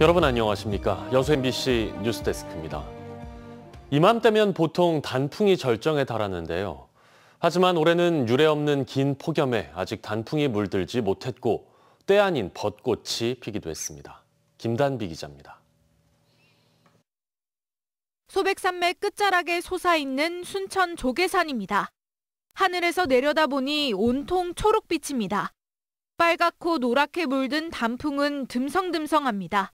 여러분 안녕하십니까? 여수 MBC 뉴스데스크입니다. 이맘때면 보통 단풍이 절정에 달하는데요. 하지만 올해는 유례 없는 긴 폭염에 아직 단풍이 물들지 못했고 때 아닌 벚꽃이 피기도 했습니다. 김단비 기자입니다. 소백산맥 끝자락에 솟아있는 순천 조계산입니다. 하늘에서 내려다보니 온통 초록빛입니다. 빨갛고 노랗게 물든 단풍은 듬성듬성합니다.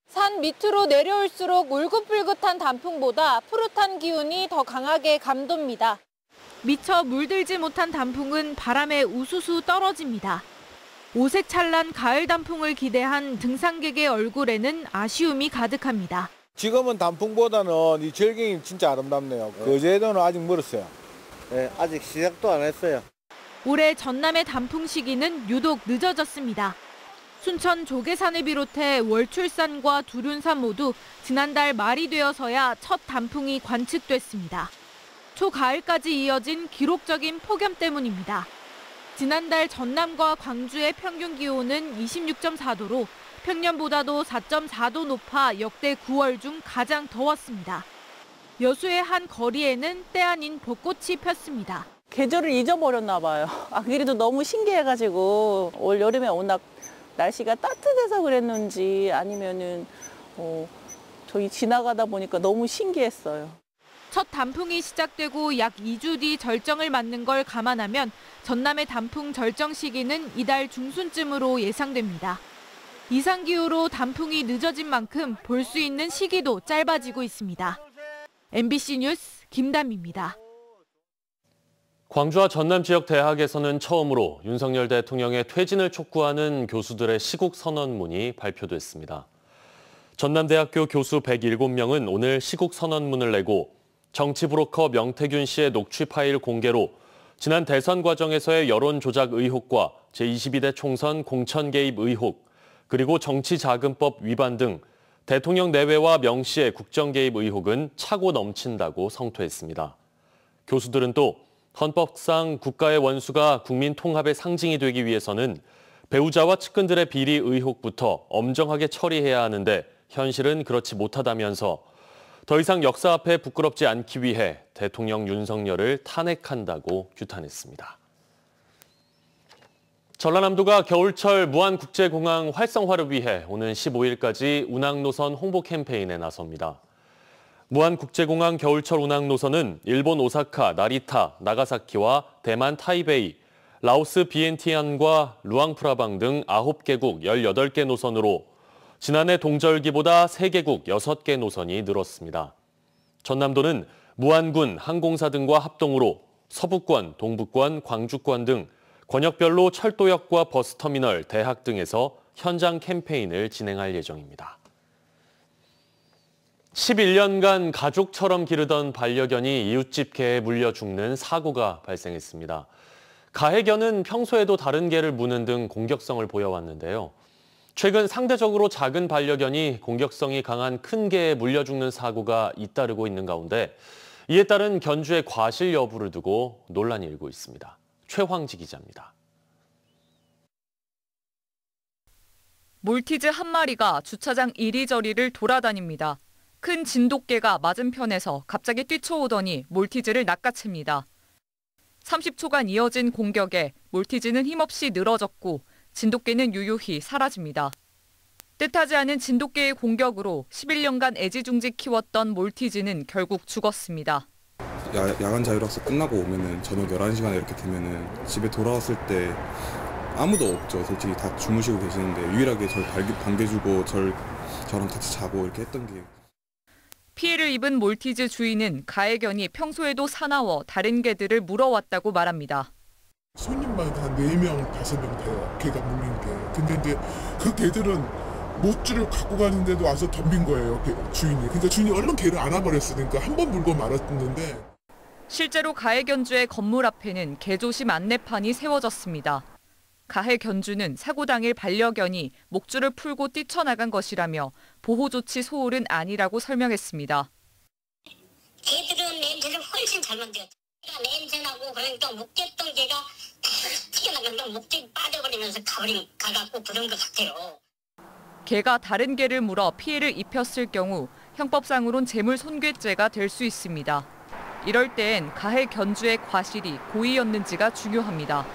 산 밑으로 내려올수록 울긋불긋한 단풍보다 푸릇한 기운이 더 강하게 감돕니다. 미처 물들지 못한 단풍은 바람에 우수수 떨어집니다. 오색찬란 가을 단풍을 기대한 등산객의 얼굴에는 아쉬움이 가득합니다. 지금은 단풍보다는 이 절경이 진짜 아름답네요. 그 제도는 아직 멀었어요. 네, 아직 시작도 안 했어요. 올해 전남의 단풍 시기는 유독 늦어졌습니다. 순천 조계산을 비롯해 월출산과 두륜산 모두 지난달 말이 되어서야 첫 단풍이 관측됐습니다. 초가을까지 이어진 기록적인 폭염 때문입니다. 지난달 전남과 광주의 평균 기온은 26.4도로 평년보다도 4.4도 높아 역대 9월 중 가장 더웠습니다. 여수의 한 거리에는 때 아닌 벚꽃이 폈습니다. 계절을 잊어버렸나 봐요. 그래도 너무 신기해가지고 올 여름에 워낙 날씨가 따뜻해서 그랬는지 아니면은 저희 지나가다 보니까 너무 신기했어요. 첫 단풍이 시작되고 약 2주 뒤 절정을 맞는 걸 감안하면 전남의 단풍 절정 시기는 이달 중순쯤으로 예상됩니다. 이상기후로 단풍이 늦어진 만큼 볼 수 있는 시기도 짧아지고 있습니다. MBC 뉴스 김담입니다. 광주와 전남 지역 대학에서는 처음으로 윤석열 대통령의 퇴진을 촉구하는 교수들의 시국 선언문이 발표됐습니다. 전남대학교 교수 107명은 오늘 시국 선언문을 내고 정치 브로커 명태균 씨의 녹취 파일 공개로 지난 대선 과정에서의 여론 조작 의혹과 제22대 총선 공천 개입 의혹, 그리고 정치자금법 위반 등 대통령 내외와 명 씨의 국정 개입 의혹은 차고 넘친다고 성토했습니다. 교수들은 또 헌법상 국가의 원수가 국민 통합의 상징이 되기 위해서는 배우자와 측근들의 비리 의혹부터 엄정하게 처리해야 하는데 현실은 그렇지 못하다면서 더 이상 역사 앞에 부끄럽지 않기 위해 대통령 윤석열을 탄핵한다고 규탄했습니다. 전라남도가 겨울철 무안국제공항 활성화를 위해 오는 15일까지 운항노선 홍보 캠페인에 나섭니다. 무안국제공항 겨울철 운항 노선은 일본 오사카, 나리타, 나가사키와 대만 타이베이, 라오스 비엔티안과 루앙프라방 등 9개국 18개 노선으로 지난해 동절기보다 3개국 6개 노선이 늘었습니다. 전남도는 무안군, 항공사 등과 합동으로 서부권, 동부권, 광주권 등 권역별로 철도역과 버스터미널, 대학 등에서 현장 캠페인을 진행할 예정입니다. 11년간 가족처럼 기르던 반려견이 이웃집 개에 물려 죽는 사고가 발생했습니다. 가해견은 평소에도 다른 개를 무는 등 공격성을 보여왔는데요. 최근 상대적으로 작은 반려견이 공격성이 강한 큰 개에 물려 죽는 사고가 잇따르고 있는 가운데 이에 따른 견주의 과실 여부를 두고 논란이 일고 있습니다. 최황지 기자입니다. 몰티즈 한 마리가 주차장 이리저리를 돌아다닙니다. 큰 진돗개가 맞은편에서 갑자기 뛰쳐오더니 몰티즈를 낚아챕니다. 30초간 이어진 공격에 몰티즈는 힘없이 늘어졌고 진돗개는 유유히 사라집니다. 뜻하지 않은 진돗개의 공격으로 11년간 애지중지 키웠던 몰티즈는 결국 죽었습니다. 야간 자율학습 끝나고 오면은 저녁 11시간에 이렇게 되면은 집에 돌아왔을 때 아무도 없죠. 솔직히 다 주무시고 계시는데 유일하게 절 반겨주고 저랑 같이 자고 이렇게 했던 게. 피해를 입은 몰티즈 주인은 가해견이 평소에도 사나워 다른 개들을 물어왔다고 말합니다. 손님만 한 4명, 5명 돼요. 개가 물린 게. 근데 이제 그 개들은 못줄을 갖고 가는데도 와서 덤빈 거예요. 주인이. 그러니까 주인이 얼른 개를 안아버렸으니까 한 번 물고 말았는데. 실제로 가해견주의 건물 앞에는 개조심 안내판이 세워졌습니다. 가해견주는 사고 당일 반려견이 목줄을 풀고 뛰쳐나간 것이라며 보호조치 소홀은 아니라고 설명했습니다. 개들은 냄새를 훨씬 잘 만들어요. 냄새나고 그러니까 묵겠던 개가 튀어나가니까 목줄이 빠져버리면서 가갖고 그런 것 같아요. 개가 다른 개를 물어 피해를 입혔을 경우 형법상으론 재물손괴죄가 될 수 있습니다. 이럴 땐 가해 견주의 과실이 고의였는지가 중요합니다.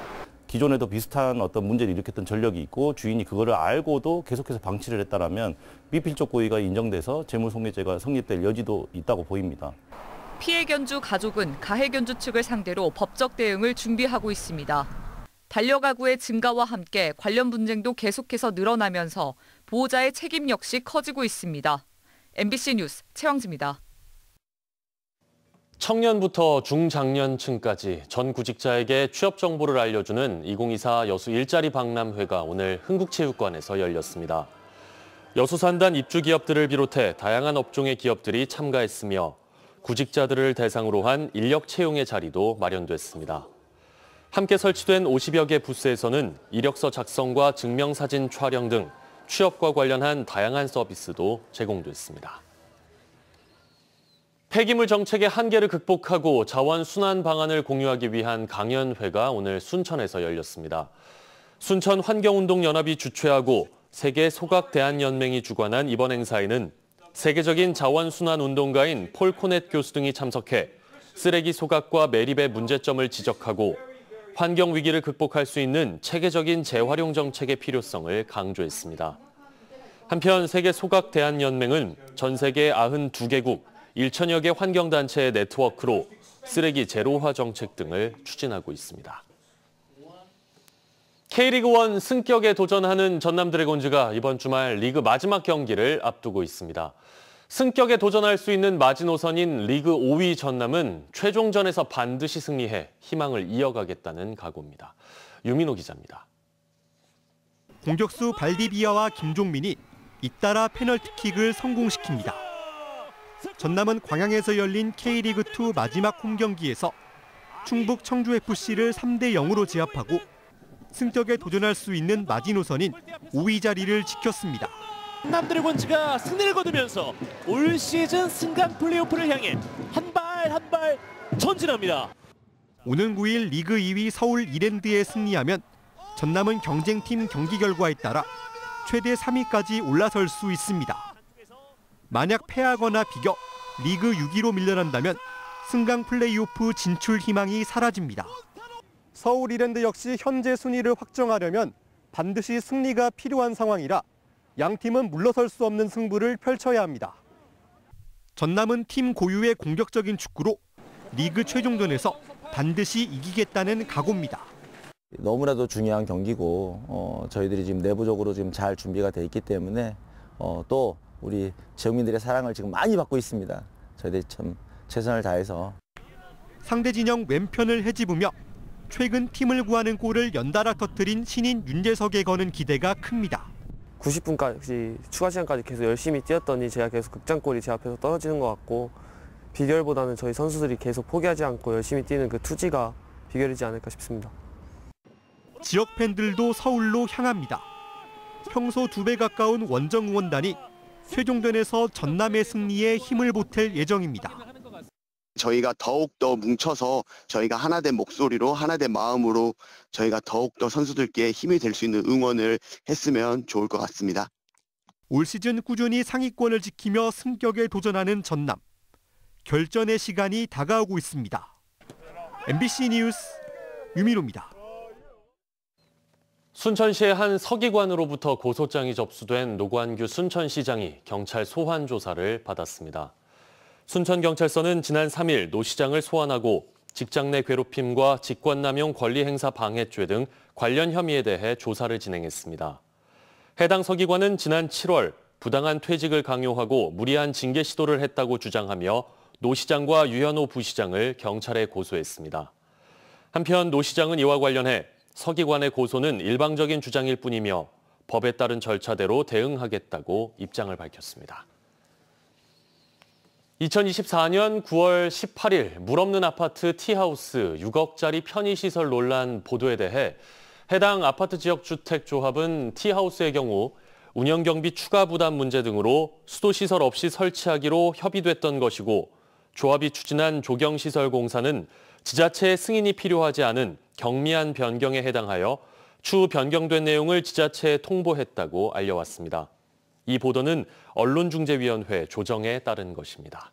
기존에도 비슷한 어떤 문제를 일으켰던 전력이 있고 주인이 그거를 알고도 계속해서 방치를 했다라면 미필적 고의가 인정돼서 재물손괴죄가 성립될 여지도 있다고 보입니다. 피해 견주 가족은 가해 견주 측을 상대로 법적 대응을 준비하고 있습니다. 반려가구의 증가와 함께 관련 분쟁도 계속해서 늘어나면서 보호자의 책임 역시 커지고 있습니다. MBC 뉴스 최영지입니다. 청년부터 중장년층까지 전 구직자에게 취업 정보를 알려주는 2024 여수 일자리 박람회가 오늘 흥국체육관에서 열렸습니다. 여수 산단 입주 기업들을 비롯해 다양한 업종의 기업들이 참가했으며 구직자들을 대상으로 한 인력 채용의 자리도 마련됐습니다. 함께 설치된 50여 개 부스에서는 이력서 작성과 증명사진 촬영 등 취업과 관련한 다양한 서비스도 제공됐습니다. 폐기물 정책의 한계를 극복하고 자원 순환 방안을 공유하기 위한 강연회가 오늘 순천에서 열렸습니다. 순천 환경운동연합이 주최하고 세계 소각대안연맹이 주관한 이번 행사에는 세계적인 자원 순환 운동가인 폴 코넷 교수 등이 참석해 쓰레기 소각과 매립의 문제점을 지적하고 환경 위기를 극복할 수 있는 체계적인 재활용 정책의 필요성을 강조했습니다. 한편 세계 소각대안연맹은 전 세계 92개국 1천여 개 환경단체의 네트워크로 쓰레기 제로화 정책 등을 추진하고 있습니다. K리그1 승격에 도전하는 전남 드래곤즈가 이번 주말 리그 마지막 경기를 앞두고 있습니다. 승격에 도전할 수 있는 마지노선인 리그 5위 전남은 최종전에서 반드시 승리해 희망을 이어가겠다는 각오입니다. 유민호 기자입니다. 공격수 발디비아와 김종민이 잇따라 페널티킥을 성공시킵니다. 전남은 광양에서 열린 K리그2 마지막 홈경기에서 충북 청주FC를 3대0으로 제압하고 승격에 도전할 수 있는 마지노선인 5위 자리를 지켰습니다. 전남 드래곤즈가 승리를 거두면서 올 시즌 승강 플레이오프를 향해 한 발 전진합니다. 오는 9일 리그 2위 서울 이랜드에 승리하면 전남은 경쟁팀 경기 결과에 따라 최대 3위까지 올라설 수 있습니다. 만약 패하거나 비겨 리그 6위로 밀려난다면 승강 플레이오프 진출 희망이 사라집니다. 서울 이랜드 역시 현재 순위를 확정하려면 반드시 승리가 필요한 상황이라 양 팀은 물러설 수 없는 승부를 펼쳐야 합니다. 전남은 팀 고유의 공격적인 축구로 리그 최종전에서 반드시 이기겠다는 각오입니다. 너무나도 중요한 경기고 저희들이 지금 내부적으로 지금 잘 준비가 돼 있기 때문에 또 우리 지역민들의 사랑을 지금 많이 받고 있습니다. 저희들이 참 최선을 다해서. 상대 진영 왼편을 헤집으며 최근 팀을 구하는 골을 연달아 터뜨린 신인 윤재석에 거는 기대가 큽니다. 90분까지 추가 시간까지 계속 열심히 뛰었더니 제가 계속 극장골이 제 앞에서 떨어지는 것 같고 비결보다는 저희 선수들이 계속 포기하지 않고 열심히 뛰는 그 투지가 비결이지 않을까 싶습니다. 지역 팬들도 서울로 향합니다. 평소 2배 가까운 원정 응원단이 최종전에서 전남의 승리에 힘을 보탤 예정입니다. 저희가 더욱더 뭉쳐서 저희가 하나된 목소리로 하나된 마음으로 저희가 더욱더 선수들께 힘이 될 수 있는 응원을 했으면 좋을 것 같습니다. 올 시즌 꾸준히 상위권을 지키며 승격에 도전하는 전남. 결전의 시간이 다가오고 있습니다. MBC 뉴스 유민호입니다. 순천시의 한 서기관으로부터 고소장이 접수된 노관규 순천시장이 경찰 소환 조사를 받았습니다. 순천경찰서는 지난 3일 노 시장을 소환하고 직장 내 괴롭힘과 직권남용 권리행사 방해죄 등 관련 혐의에 대해 조사를 진행했습니다. 해당 서기관은 지난 7월 부당한 퇴직을 강요하고 무리한 징계 시도를 했다고 주장하며 노 시장과 유현호 부시장을 경찰에 고소했습니다. 한편 노 시장은 이와 관련해 서기관의 고소는 일방적인 주장일 뿐이며 법에 따른 절차대로 대응하겠다고 입장을 밝혔습니다. 2024년 9월 18일 물 없는 아파트 티하우스 6억짜리 편의시설 논란 보도에 대해 해당 아파트 지역 주택조합은 티하우스의 경우 운영경비 추가 부담 문제 등으로 수도시설 없이 설치하기로 협의됐던 것이고 조합이 추진한 조경시설 공사는 지자체의 승인이 필요하지 않은 경미한 변경에 해당하여 추후 변경된 내용을 지자체에 통보했다고 알려왔습니다. 이 보도는 언론중재위원회 조정에 따른 것입니다.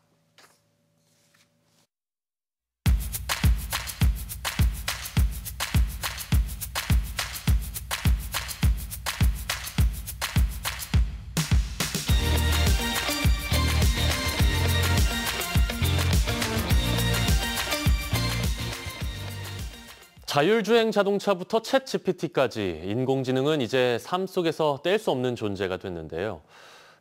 자율주행 자동차부터 챗 GPT까지 인공지능은 이제 삶 속에서 뗄 수 없는 존재가 됐는데요.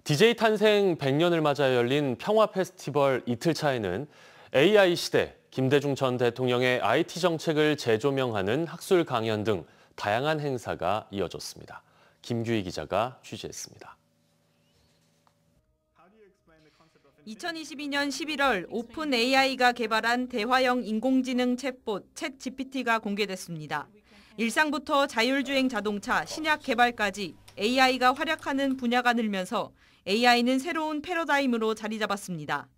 DJ 탄생 100년을 맞아 열린 평화 페스티벌 이틀 차에는 AI 시대, 김대중 전 대통령의 IT 정책을 재조명하는 학술 강연 등 다양한 행사가 이어졌습니다. 김규희 기자가 취재했습니다. 2022년 11월 오픈 AI가 개발한 대화형 인공지능 챗봇 챗 GPT가 공개됐습니다. 일상부터 자율주행 자동차, 신약 개발까지 AI가 활약하는 분야가 늘면서 AI는 새로운 패러다임으로 자리 잡았습니다.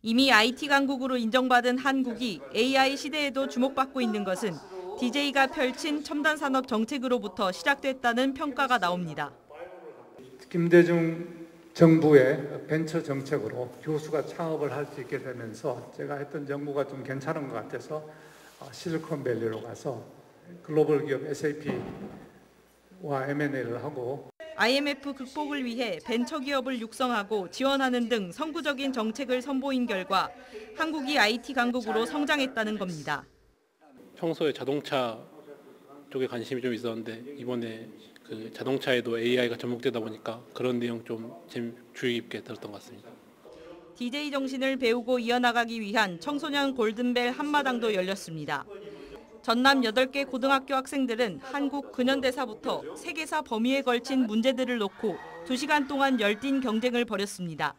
이미 IT 강국으로 인정받은 한국이 AI 시대에도 주목받고 있는 것은 DJ가 펼친 첨단 산업 정책으로부터 시작됐다는 평가가 나옵니다. 김대중 정부의 벤처 정책으로 교수가 창업을 할 수 있게 되면서 제가 했던 연구가 좀 괜찮은 것 같아서 실리콘밸리로 가서 글로벌 기업 SAP와 M&A를 하고 IMF 극복을 위해 벤처기업을 육성하고 지원하는 등 선구적인 정책을 선보인 결과 한국이 IT 강국으로 성장했다는 겁니다. 평소에 자동차 쪽에 관심이 좀 있었는데 이번에 그 자동차에도 AI가 접목되다 보니까 그런 내용 좀 주의 깊게 들었던 것 같습니다. DJ 정신을 배우고 이어나가기 위한 청소년 골든벨 한마당도 열렸습니다. 전남 8개 고등학교 학생들은 한국 근현대사부터 세계사 범위에 걸친 문제들을 놓고 2시간 동안 열띤 경쟁을 벌였습니다.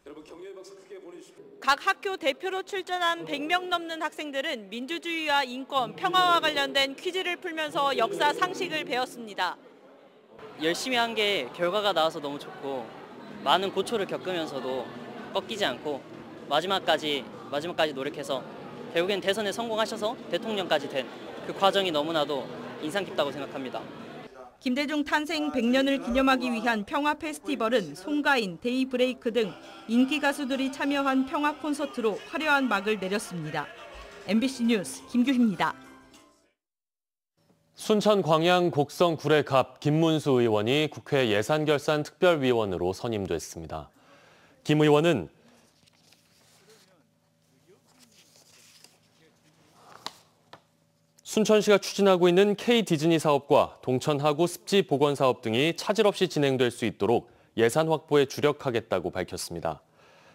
각 학교 대표로 출전한 100명 넘는 학생들은 민주주의와 인권, 평화와 관련된 퀴즈를 풀면서 역사 상식을 배웠습니다. 열심히 한 게 결과가 나와서 너무 좋고 많은 고초를 겪으면서도 꺾이지 않고 마지막까지 노력해서 결국엔 대선에 성공하셔서 대통령까지 된 그 과정이 너무나도 인상 깊다고 생각합니다. 김대중 탄생 100년을 기념하기 위한 평화 페스티벌은 송가인, 데이브레이크 등 인기 가수들이 참여한 평화 콘서트로 화려한 막을 내렸습니다. MBC 뉴스 김규희입니다. 순천 광양 곡성 구례갑 김문수 의원이 국회 예산결산특별위원으로 선임됐습니다. 김 의원은 순천시가 추진하고 있는 K-디즈니 사업과 동천하구 습지 복원 사업 등이 차질 없이 진행될 수 있도록 예산 확보에 주력하겠다고 밝혔습니다.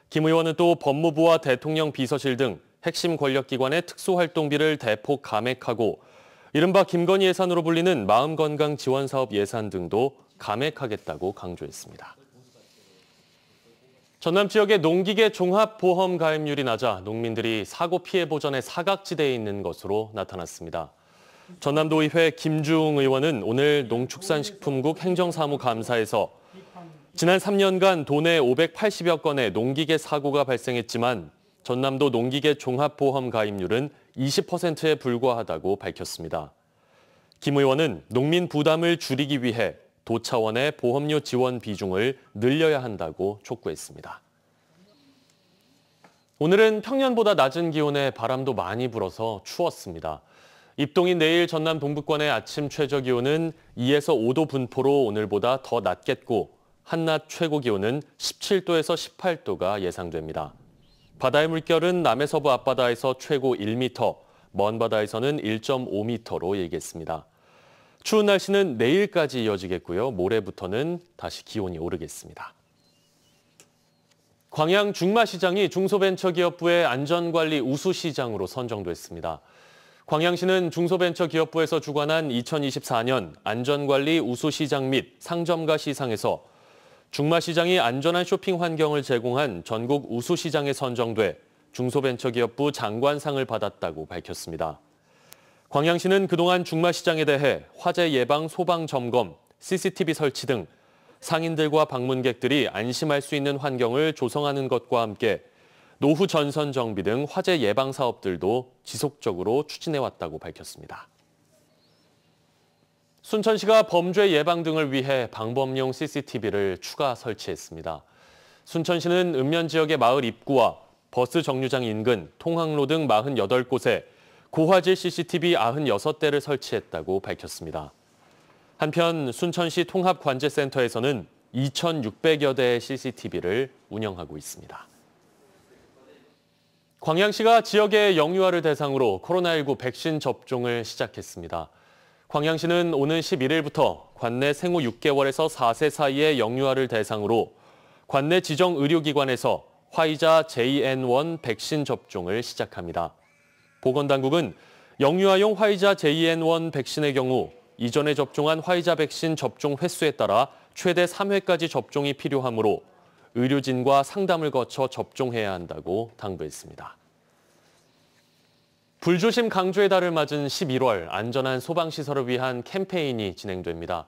김 의원은 또 법무부와 대통령 비서실 등 핵심 권력기관의 특수활동비를 대폭 감액하고 이른바 김건희 예산으로 불리는 마음건강 지원 사업 예산 등도 감액하겠다고 강조했습니다. 전남 지역의 농기계 종합보험 가입률이 낮아 농민들이 사고 피해 보전의 사각지대에 있는 것으로 나타났습니다. 전남도의회 김주웅 의원은 오늘 농축산식품국 행정사무감사에서 지난 3년간 도내 580여 건의 농기계 사고가 발생했지만 전남도 농기계 종합보험 가입률은 20%에 불과하다고 밝혔습니다. 김 의원은 농민 부담을 줄이기 위해 도 차원의 보험료 지원 비중을 늘려야 한다고 촉구했습니다. 오늘은 평년보다 낮은 기온에 바람도 많이 불어서 추웠습니다. 입동인 내일 전남 동부권의 아침 최저 기온은 2에서 5도 분포로 오늘보다 더 낮겠고 한낮 최고 기온은 17도에서 18도가 예상됩니다. 바다의 물결은 남해서부 앞바다에서 최고 1m, 먼 바다에서는 1.5m로 일겠습니다. 추운 날씨는 내일까지 이어지겠고요. 모레부터는 다시 기온이 오르겠습니다. 광양 중마시장이 중소벤처기업부의 안전관리 우수시장으로 선정됐습니다. 광양시는 중소벤처기업부에서 주관한 2024년 안전관리 우수시장 및 상점가 시상에서 중마시장이 안전한 쇼핑 환경을 제공한 전국 우수시장에 선정돼 중소벤처기업부 장관상을 받았다고 밝혔습니다. 광양시는 그동안 중마시장에 대해 화재 예방 소방 점검, CCTV 설치 등 상인들과 방문객들이 안심할 수 있는 환경을 조성하는 것과 함께 노후 전선 정비 등 화재 예방 사업들도 지속적으로 추진해왔다고 밝혔습니다. 순천시가 범죄 예방 등을 위해 방범용 CCTV를 추가 설치했습니다. 순천시는 읍면 지역의 마을 입구와 버스 정류장 인근, 통학로 등 48곳에 고화질 CCTV 96대를 설치했다고 밝혔습니다. 한편 순천시 통합관제센터에서는 2,600여 대의 CCTV를 운영하고 있습니다. 광양시가 지역의 영유아를 대상으로 코로나19 백신 접종을 시작했습니다. 광양시는 오는 11일부터 관내 생후 6개월에서 4세 사이의 영유아를 대상으로 관내 지정 의료기관에서 화이자 JN1 백신 접종을 시작합니다. 보건당국은 영유아용 화이자 JN1 백신의 경우 이전에 접종한 화이자 백신 접종 횟수에 따라 최대 3회까지 접종이 필요하므로 의료진과 상담을 거쳐 접종해야 한다고 당부했습니다. 불조심 강조의 달을 맞은 11월 안전한 소방시설을 위한 캠페인이 진행됩니다.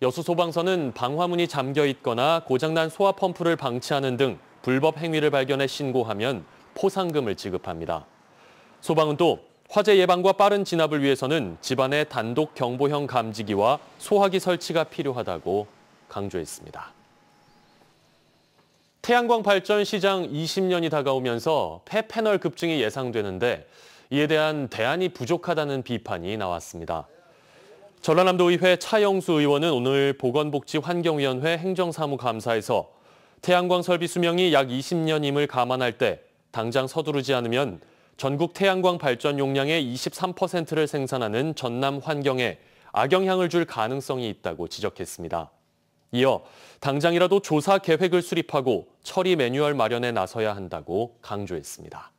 여수소방서는 방화문이 잠겨 있거나 고장난 소화 펌프를 방치하는 등 불법 행위를 발견해 신고하면 포상금을 지급합니다. 소방은 또 화재 예방과 빠른 진압을 위해서는 집안에 단독 경보형 감지기와 소화기 설치가 필요하다고 강조했습니다. 태양광 발전 시장 20년이 다가오면서 폐패널 급증이 예상되는데 이에 대한 대안이 부족하다는 비판이 나왔습니다. 전라남도의회 차영수 의원은 오늘 보건복지환경위원회 행정사무감사에서 태양광 설비 수명이 약 20년임을 감안할 때 당장 서두르지 않으면 전국 태양광 발전 용량의 23%를 생산하는 전남 환경에 악영향을 줄 가능성이 있다고 지적했습니다. 이어 당장이라도 조사 계획을 수립하고 처리 매뉴얼 마련에 나서야 한다고 강조했습니다.